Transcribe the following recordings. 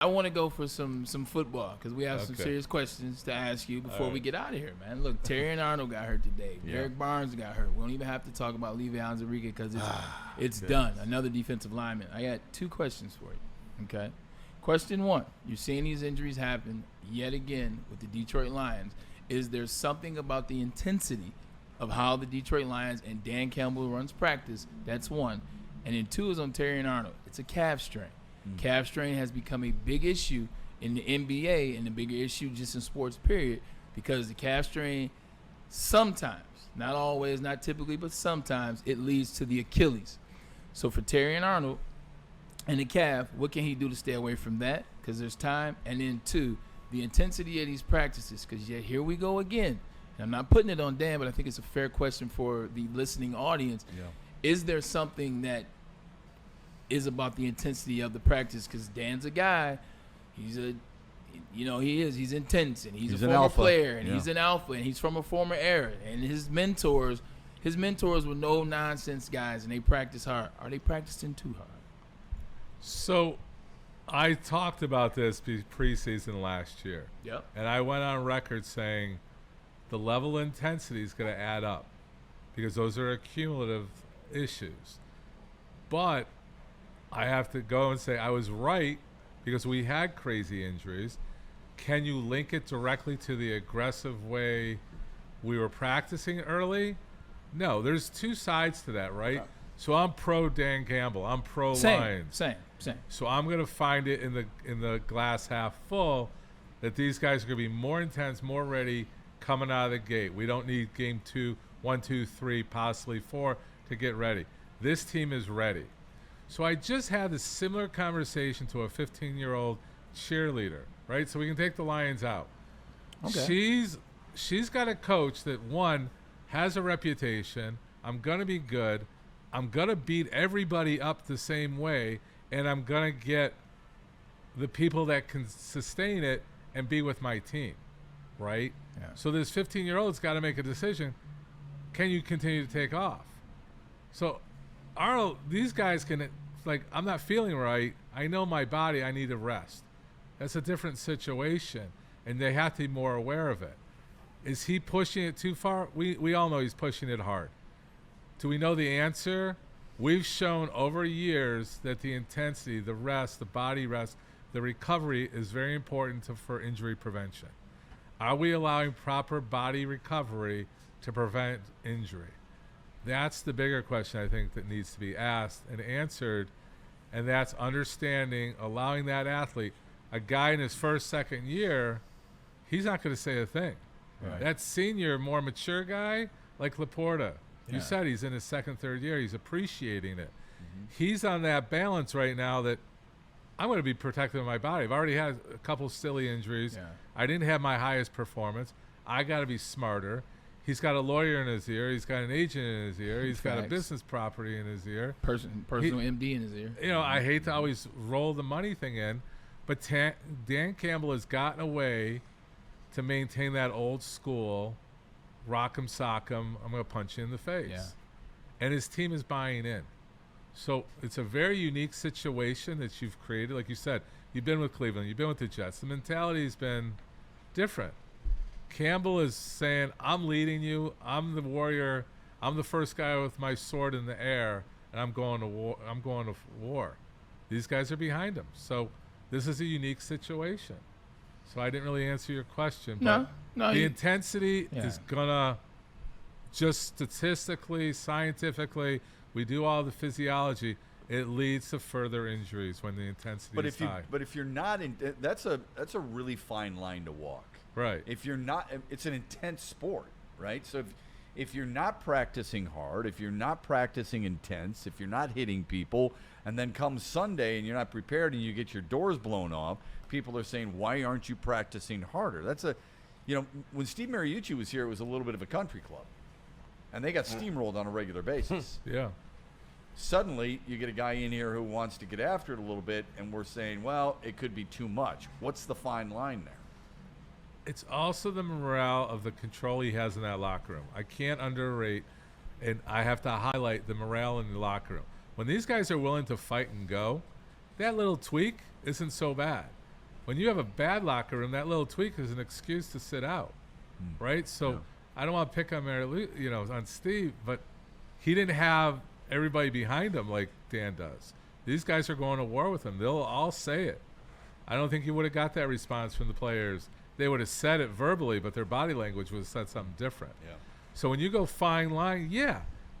I want to go for some football because we have some serious questions to ask you before we get out of here, man. Look, Terry and Arnold got hurt today. Derek Barnes got hurt. We don't even have to talk about Levi Onwuzurike because it's done. Another defensive lineman. I got 2 questions for you, okay? Question 1, you're seeing these injuries happen yet again with the Detroit Lions. Is there something about the intensity of how the Detroit Lions and Dan Campbell runs practice? That's 1. And then 2 is on Terry and Arnold. It's a calf strain. Calf strain has become a big issue in the NBA and a bigger issue just in sports, period, because the calf strain sometimes, not always, not typically, but sometimes it leads to the Achilles. So for Terry and Arnold and the calf, what can he do to stay away from that? Because there's time. And then 2, the intensity of these practices, because here we go again. And I'm not putting it on Dan, but I think it's a fair question for the listening audience. Yeah. Is there something that is about the intensity of the practice? Because Dan's a guy, he's intense, and he's a former player, and he's an alpha, and he's from a former era, and his mentors were no nonsense guys, and they practice hard. Are they practicing too hard? So I talked about this preseason last year. Yep. And I went on record saying the level of intensity is going to add up because those are accumulative issues. But I have to go and say I was right because we had crazy injuries. Can you link it directly to the aggressive way we were practicing early? No, there's 2 sides to that, right? So I'm pro Dan Campbell. I'm pro Lions. Same. So I'm going to find it in the glass half full that these guys are going to be more intense, more ready coming out of the gate. We don't need game 2, 1, 2, 3, possibly 4 to get ready. This team is ready. So I just had a similar conversation to a 15-year-old cheerleader, right? So we can take the Lions out. Okay. She's got a coach that, 1, has a reputation. I'm going to be good. I'm going to beat everybody up the same way, and I'm going to get the people that can sustain it and be with my team, right? Yeah. So this 15-year-old's got to make a decision. Can you continue to take off? So Arnold, these guys can, like, I'm not feeling right. I know my body. I need to rest. That's a different situation, and they have to be more aware of it. Is he pushing it too far? We all know he's pushing it hard. Do we know the answer? We've shown over years that the intensity, the rest, the body rest, the recovery is very important for injury prevention. Are we allowing proper body recovery to prevent injury? That's the bigger question I think that needs to be asked and answered, and that's understanding, allowing that athlete, a guy in his first, second year, he's not going to say a thing. Right. That senior, more mature guy, like Laporta, you said he's in his second, third year, he's appreciating it. Mm-hmm. He's on that balance right now that I'm going to be protective of my body. I've already had a couple silly injuries. Yeah. I didn't have my highest performance. I got to be smarter. He's got a lawyer in his ear. He's got an agent in his ear. He's got a business property in his ear. Personal MD in his ear. You know, I hate to always roll the money thing in, but Dan Campbell has gotten a way to maintain that old school, rock 'em, sock 'em, I'm going to punch you in the face. Yeah. And his team is buying in. So it's a very unique situation that you've created. Like you said, you've been with Cleveland. You've been with the Jets. The mentality's been different. Campbell is saying, I'm leading you. I'm the warrior. I'm the first guy with my sword in the air, and I'm going to war. These guys are behind him. So this is a unique situation. So I didn't really answer your question. But the intensity is going to just statistically, scientifically, we do all the physiology. It leads to further injuries when the intensity is high. But if you're not in, that's a really fine line to walk. Right. If you're not, it's an intense sport, right? So if you're not practicing hard, if you're not practicing intense, if you're not hitting people, and then comes Sunday and you're not prepared and you get your doors blown off, people are saying, why aren't you practicing harder? That's when Steve Mariucci was here, it was a little bit of a country club. And they got steamrolled on a regular basis. Yeah. Suddenly, you get a guy in here who wants to get after it a little bit, and we're saying, well, it could be too much. What's the fine line there? It's also the morale of the control he has in that locker room. I can't underrate, and I have to highlight the morale in the locker room. When these guys are willing to fight and go, that little tweak isn't so bad. When you have a bad locker room, that little tweak is an excuse to sit out, right? So I don't want to pick on on Steve, but he didn't have everybody behind him like Dan does. These guys are going to war with him. They'll all say it. I don't think he would have got that response from the players. They would have said it verbally, but their body language would have said something different. Yeah. So when you go fine line,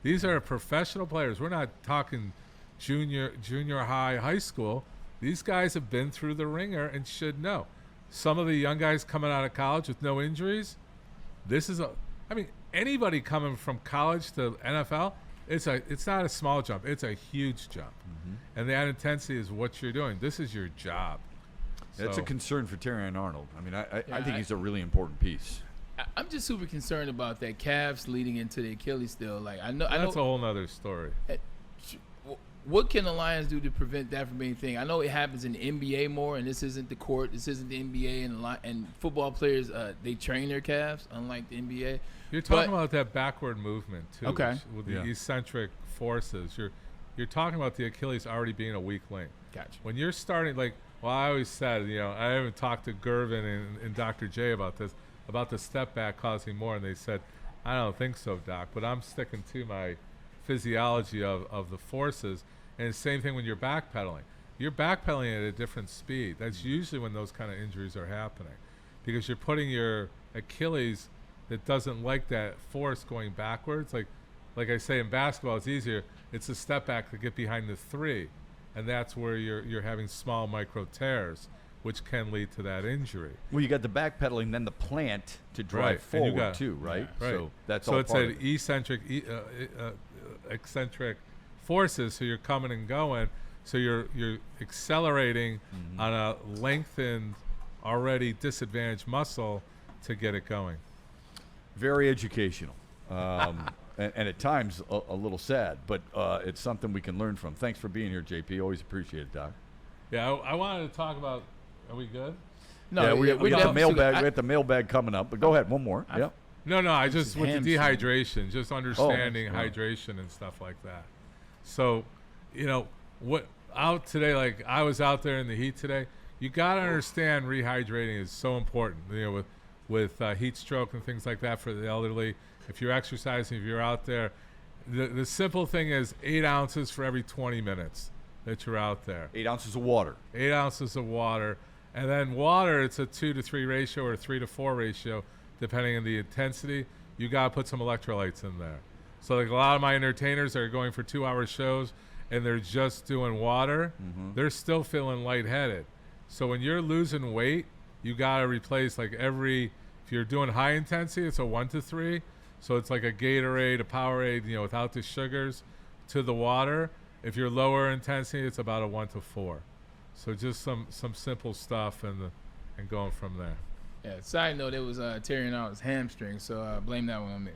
these are professional players. We're not talking junior high school. These guys have been through the ringer and should know. Some of the young guys coming out of college with no injuries, anybody coming from college to NFL, it's not a small jump. It's a huge jump. And that intensity is what you're doing. This is your job. That's a concern for Terrion Arnold. I think he's a really important piece. I'm just super concerned about that calves leading into the Achilles still. Like I know that's a whole nother story. What can the Lions do to prevent that from being a thing? I know it happens in the NBA more, and this isn't the court. This isn't the NBA, and football players they train their calves, unlike the NBA. You're talking about that backward movement too, okay? With the eccentric forces. You're talking about the Achilles already being a weak link. Gotcha. When you're starting, I always said, I haven't talked to Gervin and Dr. J about this, about the step back causing more, and they said, I don't think so, Doc, but I'm sticking to my physiology of the forces. And the same thing when you're backpedaling. You're backpedaling at a different speed. That's usually when those kind of injuries are happening, because you're putting your Achilles that doesn't like that force going backwards. Like I say in basketball, it's easier. It's a step back to get behind the three, and that's where you're having small micro tears, which can lead to that injury. Well, you got the backpedaling, then the plant to drive forward too, right? Yeah, right. So that's so all it's part an eccentric forces. So you're coming and going. So you're accelerating on a lengthened, already disadvantaged muscle to get it going. Very educational. And at times a little sad, but it's something we can learn from. Thanks for being here, JP. Always appreciate it, Doc. Yeah, I wanted to talk about. Are we good? No, we got the mailbag. We got the mailbag coming up, but go ahead. One more. No. I just with the dehydration, just understanding hydration and stuff like that. So, what out today? Like I was out there in the heat today. You got to understand rehydrating is so important. With heat stroke and things like that for the elderly. If you're exercising, if you're out there, the simple thing is 8 ounces for every 20 minutes that you're out there. 8 ounces of water. 8 ounces of water. And then water, it's a 2 to 3 ratio or 3 to 4 ratio, depending on the intensity. You got to put some electrolytes in there. So like a lot of my entertainers are going for 2-hour shows and they're just doing water. They're still feeling lightheaded. So when you're losing weight, you got to replace if you're doing high intensity, it's a 1 to 3. So it's like a Gatorade, a Powerade, without the sugars to the water. If you're lower intensity, it's about a 1 to 4. So just some simple stuff and going from there. Yeah. Side note, it was tearing out his hamstring, so blame that one on me.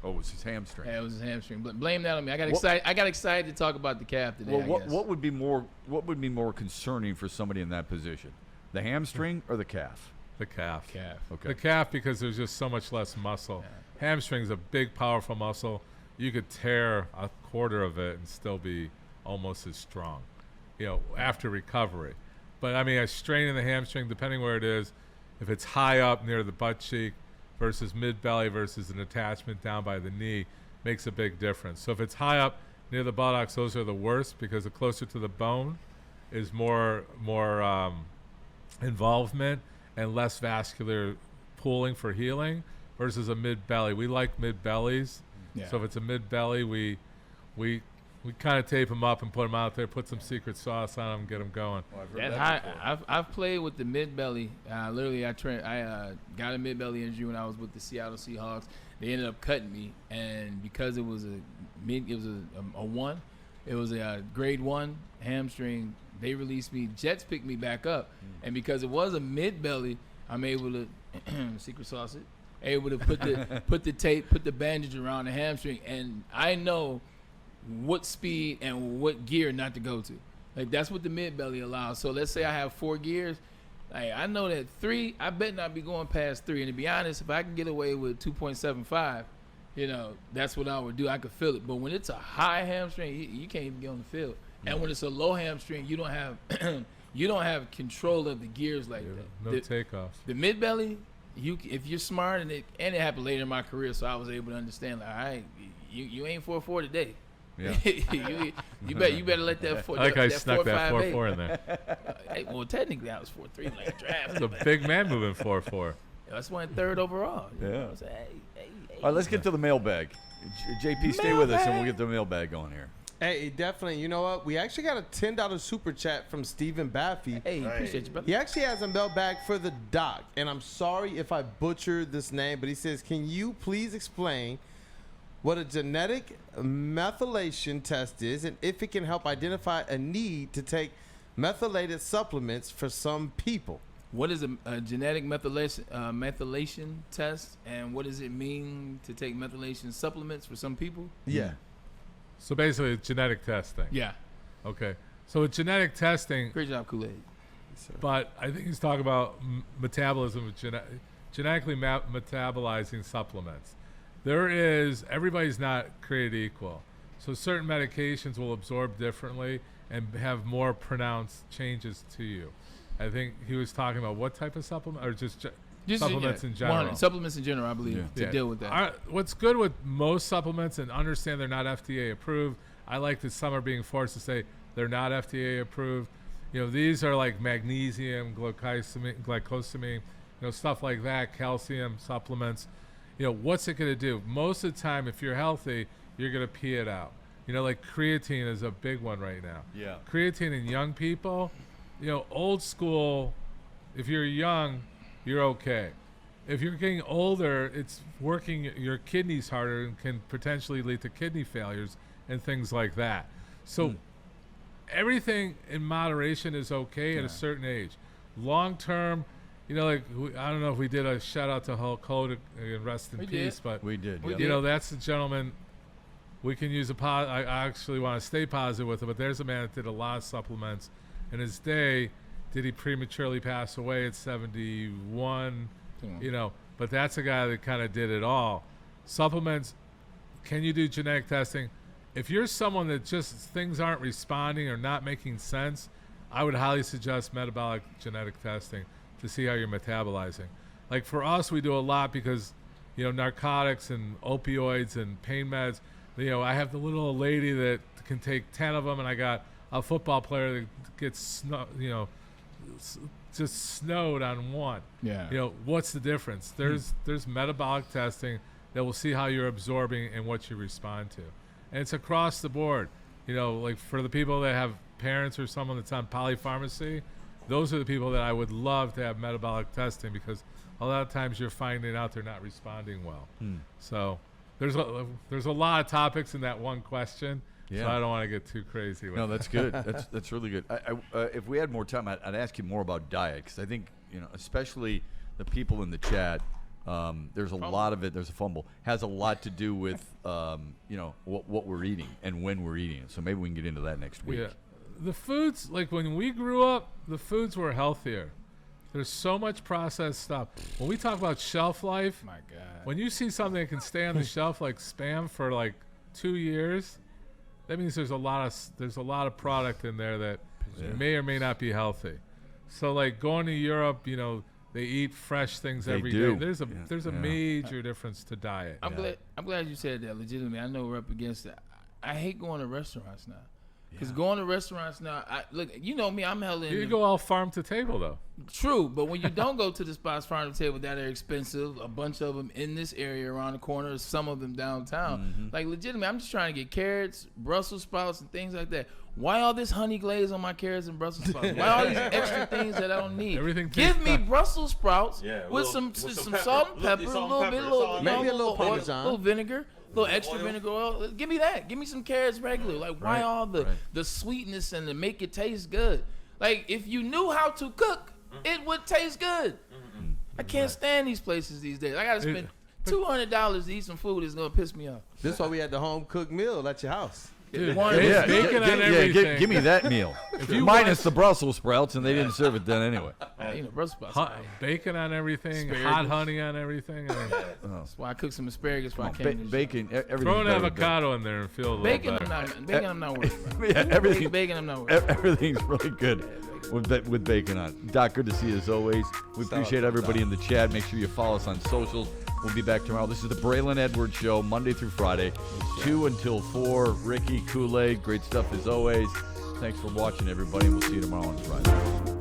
Oh, it was his hamstring. Yeah, it was his hamstring. But blame that on me. I got excited to talk about the calf today. Well, what would be more concerning for somebody in that position, the hamstring or the calf? The calf. Okay. The calf, because there's just so much less muscle. Yeah. Hamstring's a big, powerful muscle. You could tear a quarter of it and still be almost as strong, after recovery. But a strain in the hamstring, depending where it is, if it's high up near the butt cheek versus mid-belly versus an attachment down by the knee, makes a big difference. So if it's high up near the buttocks, those are the worst, because the closer to the bone is more involvement and less vascular pooling for healing versus a mid-belly. We like mid-bellies. Yeah. So if it's a mid-belly, we kind of tape them up and put them out there, put some secret sauce on them, get them going. I've played with the mid-belly. Literally, I got a mid-belly injury when I was with the Seattle Seahawks. They ended up cutting me, and because it was a 1, it was a grade 1 hamstring. They released me. Jets picked me back up, and because it was a mid-belly, I'm able to secret sauce it. Able to put the tape, put the bandage around the hamstring, and I know what speed and what gear not to go to. Like that's what the mid belly allows. So let's say I have 4 gears. I know that 3, I bet not be going past 3. And to be honest, if I can get away with 2.75, that's what I would do. I could feel it. But when it's a high hamstring, you can't even get on the field. And when it's a low hamstring, you don't have you don't have control of the gears like that. No takeoffs. The mid belly, if you're smart, and it happened later in my career, so I was able to understand. Like, all right, you ain't 4.4 today. Yeah. you better let that. I like how I snuck that 4.4 in there. Hey, well, technically I was 4.3 like draft. It's a big man moving 4.4. That's one third overall. You know Yeah. what I'm saying? Hey. All right, let's get to the mailbag. JP, stay with us, and we'll get the mailbag going here. Hey, definitely. You know what? We actually got a $10 super chat from Stephen Baffy. Hey, appreciate you, brother. He actually has a mailbag for the doc, and I'm sorry if I butchered this name, but he says, can you please explain what a genetic methylation test is and if it can help identify a need to take methylated supplements for some people? What is a genetic methylation test, and what does it mean to take methylation supplements for some people? Yeah. So basically, it's genetic testing. Yeah. Okay. So with genetic testing, Great job, Kool-Aid. but I think he's talking about metabolism of genetically metabolizing supplements. Everybody's not created equal. So certain medications will absorb differently and have more pronounced changes to you. I think he was talking about what type of supplement, or just supplements in general. Supplements in general, I believe, to deal with that. What's good with most supplements, and understand they're not FDA approved. I like that some are being forced to say they're not FDA approved. You know, these are like magnesium, glycosamine, stuff like that, calcium supplements. What's it going to do? Most of the time, if you're healthy, you're going to pee it out. Like creatine is a big one right now. Yeah. Creatine in young people, old school, if you're young, you're okay. If you're getting older, it's working your kidneys harder and can potentially lead to kidney failures and things like that. So everything in moderation is okay at a certain age. Long term, I don't know if we did a shout out to Hulk Hogan and rest in peace, but we did. that's the gentleman. We can use I actually want to stay positive with it, but there's a man that did a lot of supplements. In his day, did he prematurely pass away at 71? But that's a guy that kind of did it all. Supplements, can you do genetic testing? If you're someone that just things aren't responding or not making sense, I would highly suggest metabolic genetic testing to see how you're metabolizing. Like for us, we do a lot because, narcotics and opioids and pain meds. I have the little old lady that can take 10 of them, and I got a football player that gets just snowed on one. Yeah. What's the difference? There's metabolic testing that will see how you're absorbing and what you respond to. And it's across the board. Like for the people that have parents or someone that's on polypharmacy, those are the people that I would love to have metabolic testing, because a lot of times you're finding out they're not responding well. So there's a lot of topics in that one question. Yeah. So I don't want to get too crazy with No, it. that's good. That's really good. If we had more time, I'd ask you more about diet, because I think especially the people in the chat. There's a lot of it. There's a fumble. Has a lot to do with what we're eating and when we're eating it. So maybe we can get into that next week. Yeah, the foods, like when we grew up, the foods were healthier. There's so much processed stuff. When we talk about shelf life, My God. when you see something that can stay on the shelf like Spam for like 2 years, that means there's a lot of product in there that may or may not be healthy. So like going to Europe, they eat fresh things every day. There's a major difference to diet. I'm glad you said that. Legitimately, I know we're up against it. I hate going to restaurants now. Because going to restaurants now, you know me, I'm held in. You go all farm to table though. True, but when you don't go to the spots farm to table that are expensive, a bunch of them in this area around the corner, some of them downtown. Like legitimately, I'm just trying to get carrots, Brussels sprouts, and things like that. Why all this honey glaze on my carrots and Brussels sprouts? Why all these extra things that I don't need? Give me Brussels sprouts with some salt and pepper, a little Parmesan, a little vinegar. Little extra vinegar oil. Give me that. Give me some carrots regular. Like, why all the sweetness and to make it taste good? Like, if you knew how to cook, it would taste good. I can't stand these places these days. I got to spend $200 to eat some food that's going to piss me off. This is why we had the home cooked meal at your house. Dude, Yeah, bacon on everything. Give me that meal. Minus the Brussels sprouts, and they didn't serve it then anyway. Brussels sprouts. Bacon on everything, Asparagus. hot honey on everything. That's why I cooked some asparagus before I came. Bacon, everything. Throw an avocado in there and feel a little Bacon, better. I'm not worried about. Yeah, everything. Bacon, I'm not worried about. Everything's really good with bacon on. Doc, good to see you as always. We appreciate everybody in the chat. Make sure you follow us on socials. We'll be back tomorrow. This is the Braylon Edwards Show, Monday through Friday, 2 until 4. Ricky, Kool-Aid, great stuff as always. Thanks for watching, everybody. We'll see you tomorrow on Friday.